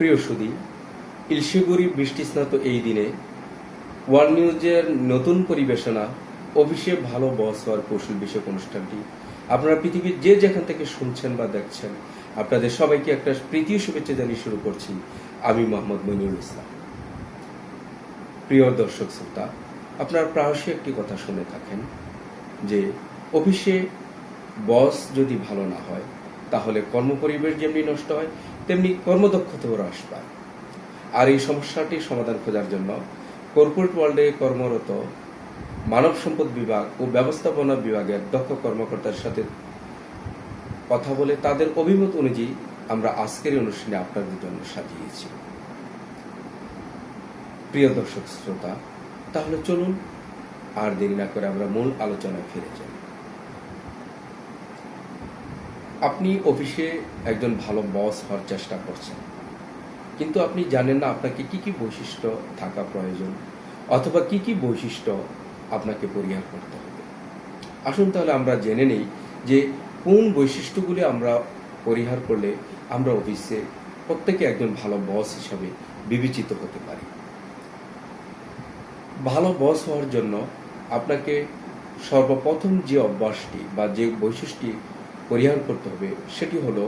প্রিয় সুধী, ইলশিগুড়ি বৃষ্টিস্নাত এই দিনে ওয়ার্ল্ড নিউজের নতুন পরিবেশনা অফিসে ভালো বস হওয়ার কৌশল বিষয়ক অনুষ্ঠানটি আপনারা পৃথিবীর যে যেখান থেকে শুনছেন বা দেখছেন, আপনাদের সবাইকে একটা প্রীতি শুভেচ্ছা জানিয়ে শুরু করছি। আমি মোহাম্মদ মনিরুল ইসলাম। প্রিয় দর্শক শ্রোতা, আপনারা প্রায়শই একটি কথা শুনে থাকেন যে অফিসে বস যদি ভালো না হয় তাহলে কর্মপরিবেশ যেমনি নষ্ট হয় তেমনি কর্মদক্ষতাও হ্রাস পায়। আর এই সমস্যাটির সমাধান খোঁজার জন্য কর্পোরেট ওয়ার্ল্ডে কর্মরত মানব সম্পদ বিভাগ ও ব্যবস্থাপনা বিভাগের দক্ষ কর্মকর্তার সাথে কথা বলে তাদের অভিমত অনুযায়ী আমরা আজকের অনুষ্ঠানে আপনাদের জন্য সাজিয়েছি। প্রিয় দর্শক শ্রোতা, তাহলে চলুন আর দেরি না করে আমরা মূল আলোচনায় ফিরে যাই। আপনি অফিসে একজন ভালো বস হওয়ার চেষ্টা করছেন, কিন্তু আপনি জানেন না আপনাকে কি কি বৈশিষ্ট্য থাকা প্রয়োজন অথবা কি কি বৈশিষ্ট্য আপনাকে পরিহার করতে হবে। আসুন তাহলে আমরা জেনে নেই যে কোন বৈশিষ্ট্যগুলি আমরা পরিহার করলে আমরা অফিসে প্রত্যেকে একজন ভালো বস হিসাবে বিবেচিত হতে পারি। ভালো বস হওয়ার জন্য আপনাকে সর্বপ্রথম যে অভ্যাসটি বা যে বৈশিষ্ট্যটি পরিহার করতে হবে সেটি হলো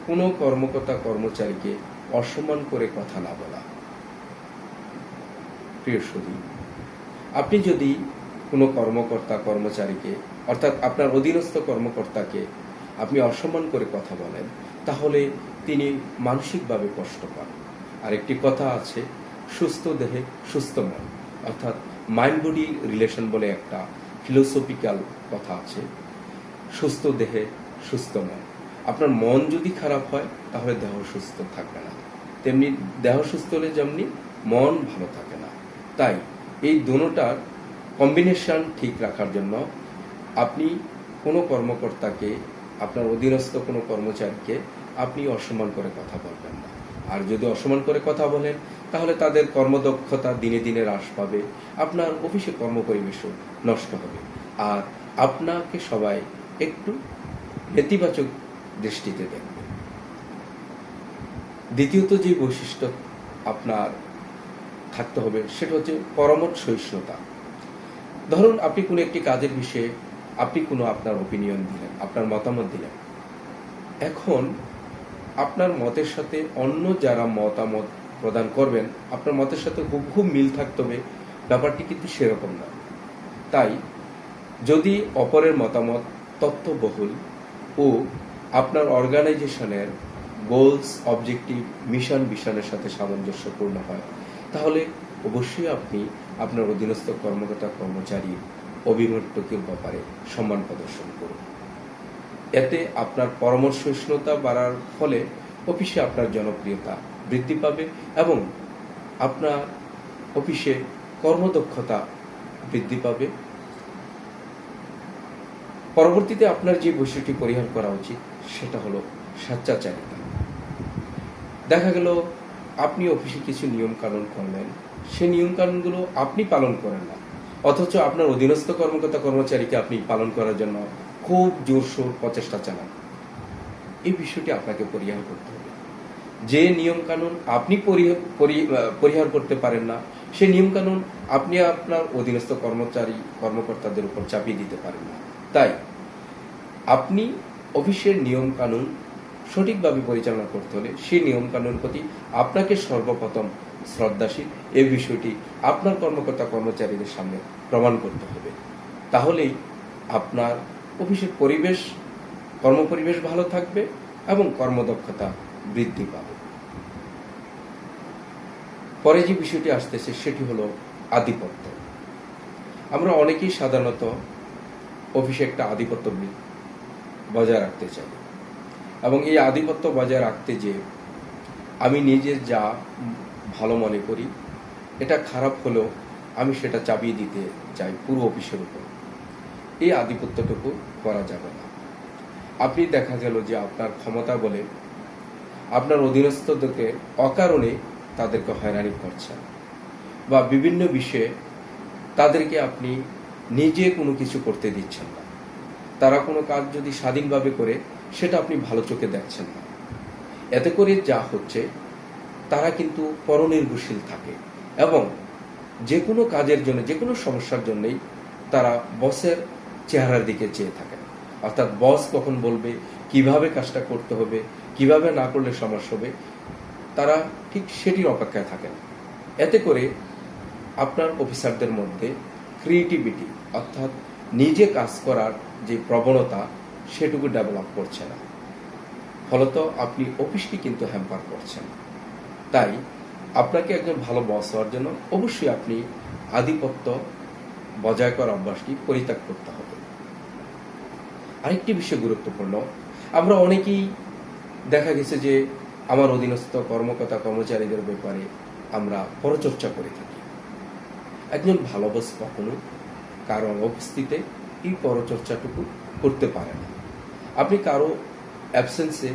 কোনো কর্মকর্তা কর্মচারীকে অসম্মান করে কথা না বলা। প্রিয় সুধী, আপনি যদি কোনো কর্মকর্তা কর্মচারীকে অর্থাৎ আপনার অধীনস্থ কর্মকর্তাকে আপনি অসম্মান করে কথা বলেন তাহলে তিনি মানসিকভাবে কষ্ট পান। আর একটি কথা আছে, সুস্থ দেহে সুস্থ মন, অর্থাৎ মাইন্ড বডি রিলেশন বলে একটা ফিলোসফিক্যাল কথা আছে। সুস্থ দেহে সুস্থ মন। আপনার মন যদি খারাপ হয় তাহলে দেহ সুস্থ থাকবে না, তেমনি দেহ সুস্থ হলে যেমনি মন ভালো থাকে না। তাই এই দুটোটার কম্বিনেশন ঠিক রাখার জন্য আপনি কোনো কর্মকর্তাকে, আপনার অধীনস্থ কোনো কর্মচারীকে আপনি অসম্মান করে কথা বলবেন না। আর যদি অসম্মান করে কথা বলেন তাহলে তাদের কর্মদক্ষতা দিনে দিনে হ্রাস পাবে, আপনার অফিসে কর্মপরিবেশও নষ্ট হবে, আর আপনাকে সবাই একটু নেতিবাচক দৃষ্টিতে দেখবে। দ্বিতীয়ত যে বৈশিষ্ট্য আপনার থাকতে হবে সেটা হচ্ছে পরামর্শ সহিষ্ণুতা। ধরুন আপনি কোনো একটি কাজের বিষয়ে আপনি কোনো আপনার ওপিনিয়ন দিলেন, আপনার মতামত দিলেন। এখন আপনার মতের সাথে অন্য যারা মতামত প্রদান করবেন আপনার মতের সাথে খুব মিল থাকতে হবে, ব্যাপারটি কিন্তু সেরকম না। তাই যদি অপরের মতামত তথ্যবহুল ও আপনার অর্গানাইজেশনের গোলস, অবজেক্টিভ, মিশন ভিশনের সাথে সামঞ্জস্যপূর্ণ হয় তাহলে অবশ্যই আপনি আপনার অধীনস্থ কর্মকর্তা কর্মচারী অভিমতটির ব্যাপারে সম্মান প্রদর্শন করুন। এতে আপনার পরামর্শহীনতা বাড়ার ফলে অফিসে আপনার জনপ্রিয়তা বৃদ্ধি পাবে এবং আপনার অফিসে কর্মদক্ষতা বৃদ্ধি পাবে। পরবর্তীতে আপনার যে বৈশিষ্ট্যটি পরিহার করা উচিত সেটা হলো স্বেচ্ছাচারিতা। দেখা গেল আপনি অফিসে কিছু নিয়ম কানুন করলেন, সেই নিয়ম কানুনগুলো আপনি পালন করেন না, অথচ আপনার অধীনস্থ কর্মকর্তা কর্মচারীকে আপনি পালন করার জন্য খুব জোরসোর প্রচেষ্টা চালান। এই বিষয়টি আপনাকে পরিহার করতে হবে। যে নিয়ম কানুন আপনি পরিহার করতে পারেন না সেই নিয়ম কানুন আপনি আপনার অধীনস্থ কর্মকর্তাদের উপর চাপিয়ে দিতে পারেন না। তাই আপনি অফিসের নিয়ম কানুন সঠিকভাবে পরিচালনা করতে হলে সেই নিয়ম কানুনের প্রতি আপনাকে সর্বপ্রথম শ্রদ্ধাশীল এই বিষয়টি আপনার কর্মকর্তা কর্মচারীদের সামনে প্রমাণ করতে হবে। তাহলেই আপনার অফিসের কর্মপরিবেশ ভালো থাকবে এবং কর্মদক্ষতা বৃদ্ধি পাবে। পরে যে বিষয়টি আসতেছে সেটি হলো আধিপত্য। আমরা অনেকেই সাধারণত অফিসে একটা আধিপত্য বজায় রাখতে চাই এবং এই আধিপত্য বজায় রাখতে যে আমি নিজে যা ভালো মনে করি এটা খারাপ হলেও আমি সেটা চাপিয়ে দিতে চাই পুরো অফিসের উপর। এই আধিপত্যটুকু করা যাবে না। আপনি দেখা গেল যে আপনার ক্ষমতা বলে আপনার অধীনস্থদেরকে অকারণে তাদেরকে হয়রানি করছেন বা বিভিন্ন বিষয়ে তাদেরকে আপনি নিজে কোনো কিছু করতে দিচ্ছেন না। তারা কোনো কাজ যদি স্বাধীনভাবে করে সেটা আপনি ভালো চোখে দেখছেন না। এতে করে যা হচ্ছে তারা কিন্তু পরনির্ভরশীল থাকে এবং যে কোনো কাজের জন্য, যে কোনো সমস্যার জন্যই তারা বসের চেহারার দিকে চেয়ে থাকেন। অর্থাৎ বস কখন বলবে, কিভাবে কাজটা করতে হবে, কিভাবে না করলে সমস্যা হবে, তারা ঠিক সেটির অপেক্ষায় থাকেন। এতে করে আপনার অফিসারদের মধ্যে ক্রিয়েটিভিটি অর্থাৎ নিজে কাজ করার যে প্রবণতা সেটুকু ডেভেলপ করছে না, ফলত আপনি অফিসকে কিন্তু হ্যাম্পার করছেন। তাই আপনাকে একজন ভালো বস হওয়ার জন্য অবশ্যই আপনি আধিপত্য বজায় করার অভ্যাসটি পরিত্যাগ করতে হবে। আরেকটি বিষয় গুরুত্বপূর্ণ, আমরা অনেকেই দেখা গেছে যে আমার অধীনস্থ কর্মকর্তা কর্মচারীদের ব্যাপারে আমরা পরচর্চা করে থাকি। একজন ভালো বস কখনো কারো অনুপস্থিতিতে এই পরচর্চাটুকু করতে পারে না। আপনি কারো অ্যাবসেন্সে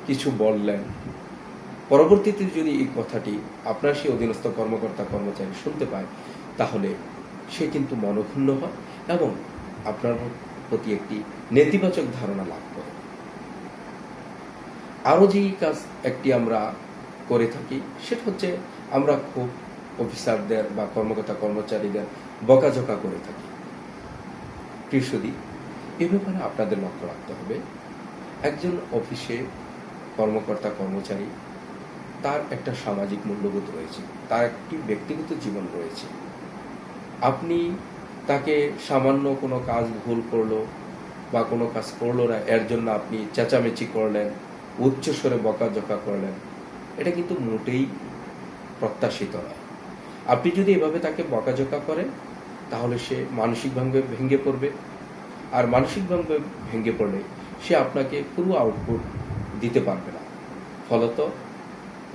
কিছু বললেন, পরবর্তীতে যদি এই কথাটি আপনার সেই অধীনস্থ কর্মকর্তা কর্মচারী শুনতে পায়, তাহলে সে কিন্তু মনক্ষুণ্ণ হয় এবং আপনার প্রতি একটি নেতিবাচক ধারণা লাভ করে। আরো যে কাজ একটি আমরা করে থাকি সেটা হচ্ছে আমরা খুব অফিসারদের বা কর্মকর্তা কর্মচারীদের বকাঝকা করে থাকি। প্রিয়সুধী, এ ব্যাপারে আপনাদের লক্ষ্য রাখতে হবে, একজন অফিসে কর্মকর্তা কর্মচারী তার একটা সামাজিক মূল্যবোধ রয়েছে, তার একটি ব্যক্তিগত জীবন রয়েছে। আপনি তাকে সামান্য কোনো কাজ ভুল করলো বা কোনো কাজ করলো না, এর জন্য আপনি চেঁচামেচি করলেন, উচ্চস্বরে বকাঝকা করলেন, এটা কিন্তু মোটেই প্রত্যাশিত নয়। আপনি যদি এভাবে তাকে বকাঝকা করেন তাহলে সে মানসিকভাবে ভেঙে পড়বে, আর মানসিকভাবে ভেঙে পড়লে সে আপনাকে পুরো আউটপুট দিতে পারবে না, ফলত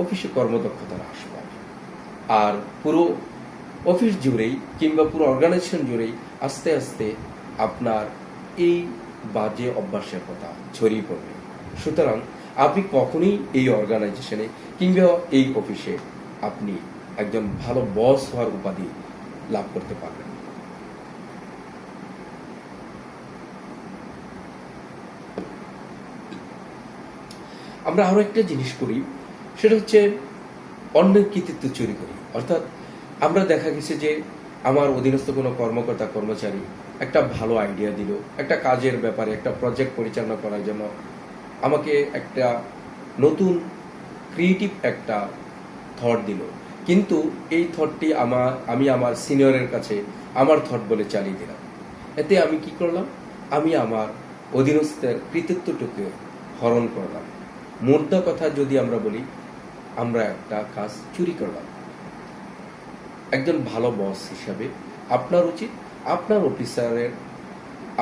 অফিসে কর্মদক্ষতা হ্রাস পাবে। আর পুরো অফিস জুড়েই কিংবা পুরো অর্গানাইজেশন জুড়েই আস্তে আস্তে আপনার এই বাজে অভ্যাসের কথা ছড়িয়ে পড়বে। সুতরাং আপনি কখনোই এই অর্গানাইজেশনে কিংবা এই অফিসে আপনি একজন ভালো বস হওয়ার উপাধি লাভ করতে পারবেন। আমরা আরো একটা জিনিস করি, সেটা হচ্ছে অন্যের কৃতিত্ব চুরি করি। অর্থাৎ আমরা দেখা গেছে যে আমার অধীনস্থ কোনো কর্মকর্তা কর্মচারী একটা ভালো আইডিয়া দিল, একটা কাজের ব্যাপারে, একটা প্রজেক্ট পরিচালনা করার জন্য আমাকে একটা নতুন ক্রিয়েটিভ একটা থট দিল, কিন্তু এই থটটি আমি আমার সিনিয়রের কাছে আমার থট বলে চালিয়ে দিলাম। এতে আমি কি করলাম, আমি আমার অধীনস্থের কৃতিত্বটুকু হরণ করলাম। মোদ্দা কথা যদি আমরা বলি, আমরা একটা কাজ চুরি করলাম। একজন ভালো বস হিসাবে আপনার উচিত আপনার অফিসারের,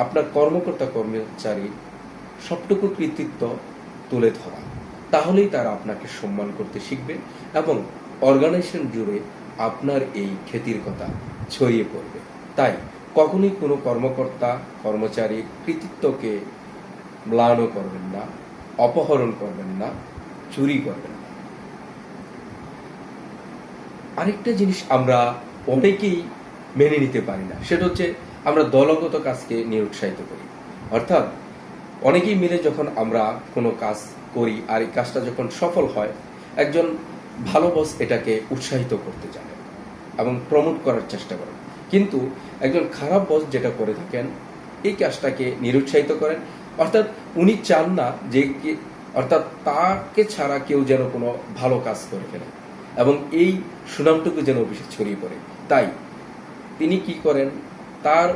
আপনার কর্মকর্তা কর্মচারীর সবটুকু কৃতিত্ব তুলে ধরা, তাহলেই তারা আপনাকে সম্মান করতে শিখবে এবং অর্গানাইজেশন জুড়ে আপনার এই খ্যাতির কথা ছড়িয়ে পড়বে। তাই কখনোই কোনো কর্মকর্তা কর্মচারীর কৃতিত্বকে ম্লান করবেন না, অপহরণ করবেন না, চুরি করবেন না। আরেকটা জিনিস আমরা অনেকেই মেনে নিতে পারি না, সেটা হচ্ছে আমরা দলগত কাজকে নিরুৎসাহিত করি। অর্থাৎ অনেকেই মিলে যখন আমরা কোনো কাজ করি আর এই কাজটা যখন সফল হয়, একজন ভালো বস এটাকে উৎসাহিত করতে জানেন এবং প্রমোট করার চেষ্টা করেন। কিন্তু একজন খারাপ বস যেটা করে থাকেন, এই কাজটাকে নিরুৎসাহিত করেন। অর্থাৎ উনি চান না যে অর্থাৎ তাকে ছাড়া কেউ যেন কোনো ভালো কাজ করে ফেলে এবং এই সুনামটুকু যেন অফিসে ছড়িয়ে পড়ে। তাই তিনি কি করেন, তার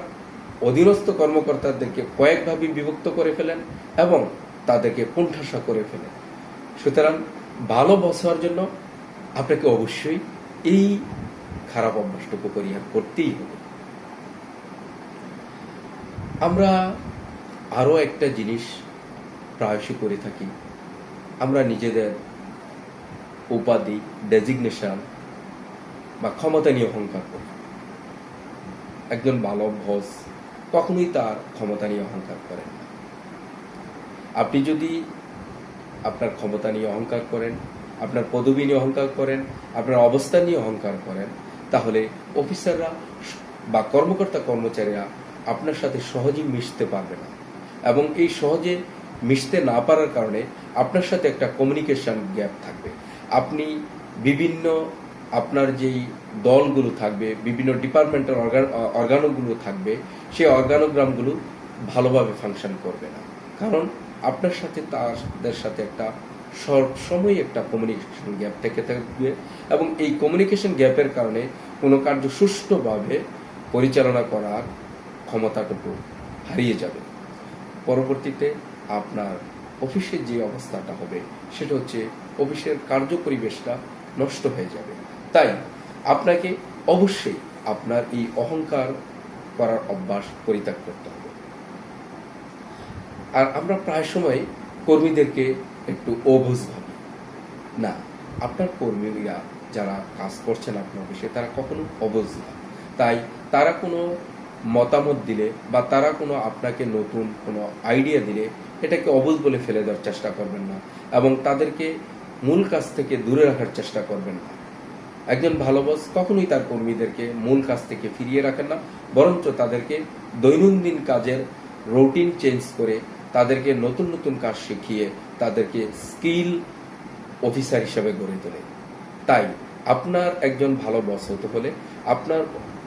অধীনস্থ কর্মকর্তাদেরকে কয়েকভাবে বিভক্ত করে ফেলেন এবং তাদেরকে কোণঠাসা করে ফেলেন। সুতরাং ভালো বস হওয়ার জন্য আপনাকে অবশ্যই এই খারাপ অভ্যাসটুকু পরিহার করতেই হবে। আমরা আরো একটা জিনিস প্রায়শই করে থাকি, আমরা নিজেদের উপাধি, ডেজিগনেশন বা ক্ষমতা নিয়ে অহংকার করি। একজন ভালো বস কখনোই তার ক্ষমতা নিয়ে অহংকার করেন না। আপনি যদি আপনার ক্ষমতা নিয়ে অহংকার করেন, আপনার পদবি নিয়ে অহংকার করেন, আপনার অবস্থান নিয়ে অহংকার করেন, তাহলে অফিসাররা বা কর্মকর্তা কর্মচারীরা আপনার সাথে সহজেই মিশতে পারবে না এবং এই সহজে মিশতে না পারার কারণে আপনার সাথে একটা কমিউনিকেশন গ্যাপ থাকবে। আপনি বিভিন্ন আপনার যেই দলগুলো থাকবে, বিভিন্ন ডিপার্টমেন্টাল অর্গানোগুলো থাকবে, সেই অর্গানোগ্রামগুলো ভালোভাবে ফাংশন করবে না। কারণ আপনার সাথে তাদের সাথে একটা সবসময় একটা কমিউনিকেশন গ্যাপ থেকে থাকবে, এবং এই কমিউনিকেশন গ্যাপের কারণে কোনো কার্য সুষ্ঠুভাবে পরিচালনা করার ক্ষমতাটুকু হারিয়ে যাবে। পরবর্তীতে আপনার অফিসের যে অবস্থাটা হবে সেটা হচ্ছে অফিসের কার্য পরিবেশটা নষ্ট হয়ে যাবে। তাই আপনাকে অবশ্যই আপনার এই অহংকার করার অভ্যাস পরিত্যাগ করতে হবে। আর আমরা প্রায় সময় কর্মীদেরকে একটু অবুঝ ভাবি। না, আপনার কর্মীরা যারা কাজ করছেন আপনার অফিসে তারা কখনো অবুঝ না। তাই তারা কোনো মতামত দিলে বা তারা কোনো আপনাকে নতুন কোনো আইডিয়া দিলে এটাকে অবুঝ বলে ফেলে দেওয়ার চেষ্টা করবেন না, এবং তাদেরকে মূল কাজ থেকে দূরে রাখার চেষ্টা করবেন না। একজন ভালো বস কখনোই তার কর্মীদেরকে মূল কাজ থেকে ফিরিয়ে রাখেন না, বরঞ্চ তাদেরকে দৈনন্দিন কাজের রুটিন চেঞ্জ করে তাদেরকে নতুন নতুন কাজ শিখিয়ে তাদেরকে স্কিল অফিসার হিসেবে গড়ে তোলে। তাই আপনার একজন ভালো বস হতে হলে আপনার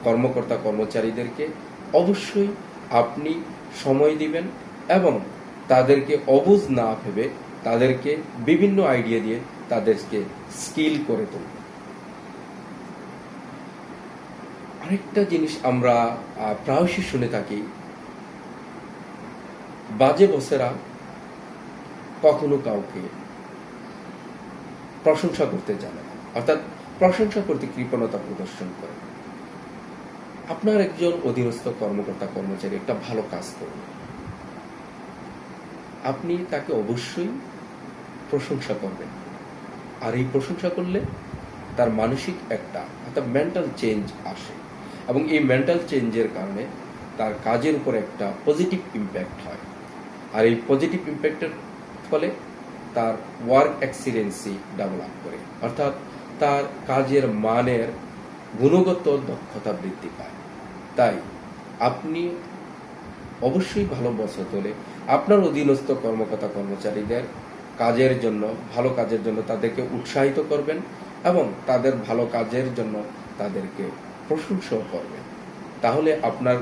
কর্মকর্তা কর্মচারীদেরকে অবশ্যই আপনি সময় দিবেন এবং তাদেরকে অবুঝ না ভেবে তাদেরকে বিভিন্ন আইডিয়া দিয়ে তাদেরকে স্কিল করে তুলবেন। আরেকটা জিনিস আমরা প্রায়শই শুনে থাকি, বাজে বসেরা কখনো কাউকে প্রশংসা করতে জানে না, অর্থাৎ প্রশংসা করতে কৃপণতা প্রদর্শন করে। আপনার একজন অধীনস্থ কর্মকর্তা কর্মচারী একটা ভালো কাজ করবে, আপনি তাকে অবশ্যই প্রশংসা করবেন। আর এই প্রশংসা করলে তার মানসিক একটা অর্থাৎ মেন্টাল চেঞ্জ আসে, এবং এই মেন্টাল চেঞ্জের কারণে তার কাজের উপর একটা পজিটিভ ইম্প্যাক্ট হয়। আর এই পজিটিভ ইম্প্যাক্টের ফলে তার ওয়ার্ক এক্সিলেন্সি ডেভেলপ করে, অর্থাৎ তার কাজের মানের গুণগত দক্ষতা বৃদ্ধি পায়। তাই আপনি অবশ্যই ভালো বস হতে হলে আপনার অধীনস্থ কর্মকর্তা কর্মচারীদের কাজের জন্য, ভালো কাজের জন্য তাদেরকে উৎসাহিত করবেন এবং তাদের ভালো কাজের জন্য তাদেরকে প্রশংসাও করবেন। তাহলে আপনার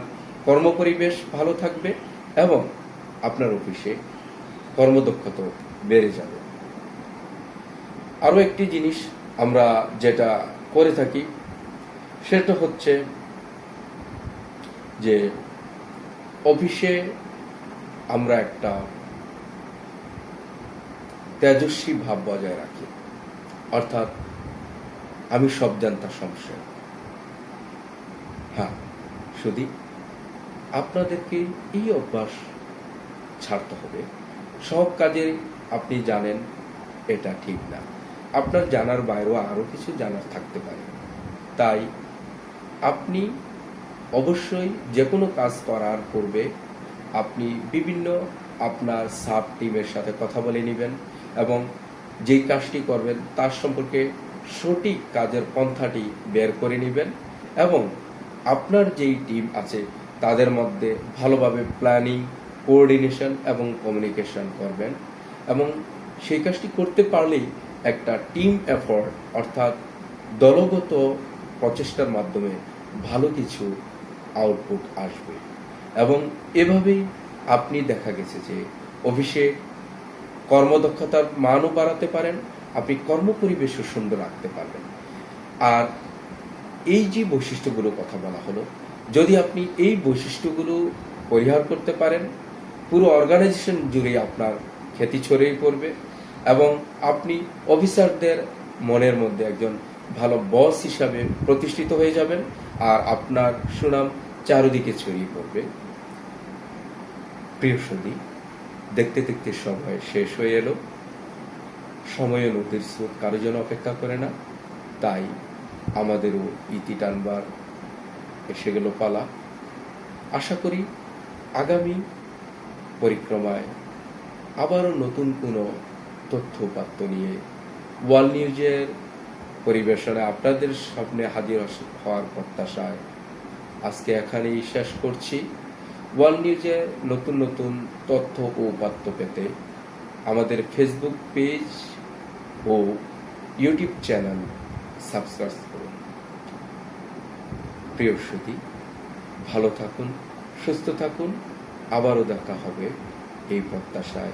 কর্মপরিবেশ ভালো থাকবে এবং আপনার অফিসে কর্মদক্ষতা বেড়ে যাবে। আরো একটি জিনিস আমরা যেটা করে থাকি সেটা হচ্ছে যে অফিসে আমরা একটা তেজস্বী ভাব বজায় রাখি, অর্থাৎ আমি সব জানতা সংশয়। হ্যাঁ, শুধু আপনাদেরকে এই অভ্যাস ছাড়তে হবে। সব কাজে আপনি জানেন এটা ঠিক না, আপনার জানার বাইরেও আরো কিছু জানার থাকতে পারে। তাই আপনি অবশ্যই যে কোনো কাজ করার পূর্বে আপনি বিভিন্ন আপনার সাব টিমের সাথে কথা বলে নেবেন এবং যেই কাজটি করবেন তার সম্পর্কে সঠিক কাজের পন্থাটি বের করে নেবেন, এবং আপনার যেই টিম আছে তাদের মধ্যে ভালোভাবে প্ল্যানিং, কোঅর্ডিনেশন এবং কমিউনিকেশন করবেন। এবং সেই কাজটি করতে পারলেই একটা টিম এফোর্ট অর্থাৎ দলগত প্রচেষ্টার মাধ্যমে ভালো কিছু আউটপুট আসবে। এবং এভাবেই আপনি দেখা গেছে যে অফিসে কর্মদক্ষতার মানও বাড়াতে পারেন, আপনি কর্মপরিবেশও সুন্দর রাখতে পারবেন। আর এই যে বৈশিষ্ট্যগুলো কথা বলা হলো, যদি আপনি এই বৈশিষ্ট্যগুলো পরিহার করতে পারেন, পুরো অর্গানাইজেশন জুড়ে আপনার খ্যাতি ছড়িয়ে পড়বে এবং আপনি অফিসারদের মনের মধ্যে একজন ভালো বস হিসাবে প্রতিষ্ঠিত হয়ে যাবেন, আর আপনার সুনাম চারিদিকে ছড়িয়ে পড়বে। প্রিয় সুধী, দেখতে দেখতে সময় শেষ হয়ে এলো। সময়ে নদীর স্রোত কারো জন্য অপেক্ষা করে না, তাই আমাদেরও ইতি টানবার এসে গেল পালা। আশা করি আগামী পরিক্রমায় আবারও নতুন কোনো তথ্য উপাত্ত নিয়ে ওয়ার্ল্ড নিউজের পরিবেশনায় আপনাদের সামনে হাজির হওয়ার প্রত্যাশায় আজকে এখানেই শেষ করছি। ওয়ার্ল্ড নিউজের নতুন নতুন তথ্য ও উপাত্ত পেতে আমাদের ফেসবুক পেজ ও ইউটিউব চ্যানেল সাবস্ক্রাইব করুন। প্রিয় সুধী, ভালো থাকুন, সুস্থ থাকুন, আবারও দেখা হবে এই প্রত্যাশায়।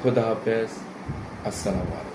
খোদা হাফেজ, আসসালামু আলাইকুম।